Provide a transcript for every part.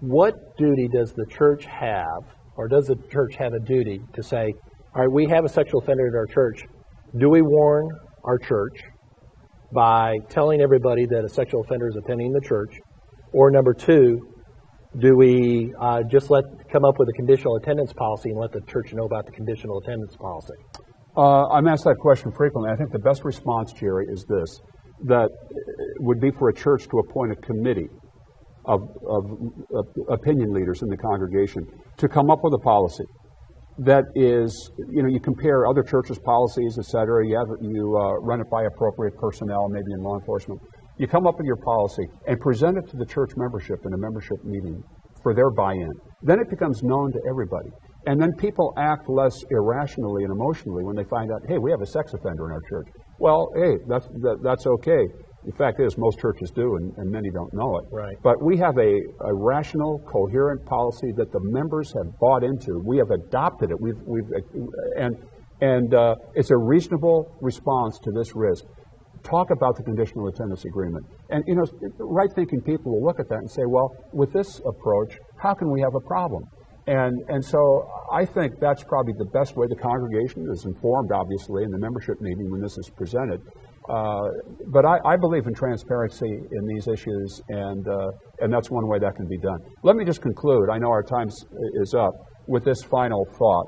what duty does the church have, or does the church have a duty to say, all right, we have a sexual offender in our church. Do we warn our church by telling everybody that a sexual offender is attending the church? Or number two, do we just come up with a conditional attendance policy and let the church know about the conditional attendance policy? I'm asked that question frequently. I think the best response, Jerry, is this, that would be for a church to appoint a committee of opinion leaders in the congregation to come up with a policy that is, you compare other churches' policies, et cetera, you run it by appropriate personnel, maybe in law enforcement. You come up with your policy and present it to the church membership in a membership meeting for their buy-in. Then it becomes known to everybody. And then people act less irrationally and emotionally when they find out, hey, we have a sex offender in our church. Well, hey, that's okay. The fact is, most churches do, and many don't know it. Right. But we have a rational, coherent policy that the members have bought into. We have adopted it. It's a reasonable response to this risk. Talk about the conditional attendance agreement. And, right-thinking people will look at that and say, well, with this approach, how can we have a problem? And so I think that's probably the best way. The congregation is informed, obviously, in the membership meeting when this is presented. But I believe in transparency in these issues, and that's one way that can be done. Let me just conclude, I know our time is up, with this final thought.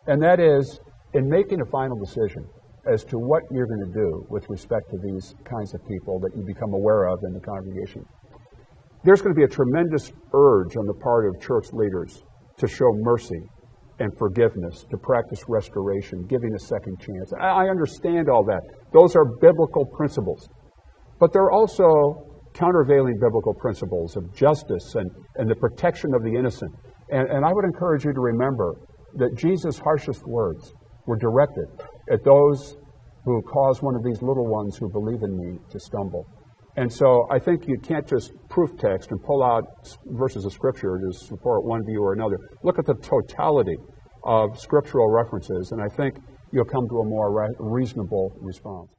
And that is, in making a final decision as to what you're going to do with respect to these kinds of people that you become aware of in the congregation, there's going to be a tremendous urge on the part of church leaders to show mercy and forgiveness, to practice restoration, giving a second chance. I understand all that. Those are biblical principles. But there are also countervailing biblical principles of justice and the protection of the innocent. And I would encourage you to remember that Jesus' harshest words were directed at those who cause one of these little ones who believe in me to stumble. And so I think you can't just proof text and pull out verses of Scripture to support one view or another. Look at the totality of scriptural references, and I think you'll come to a more reasonable response.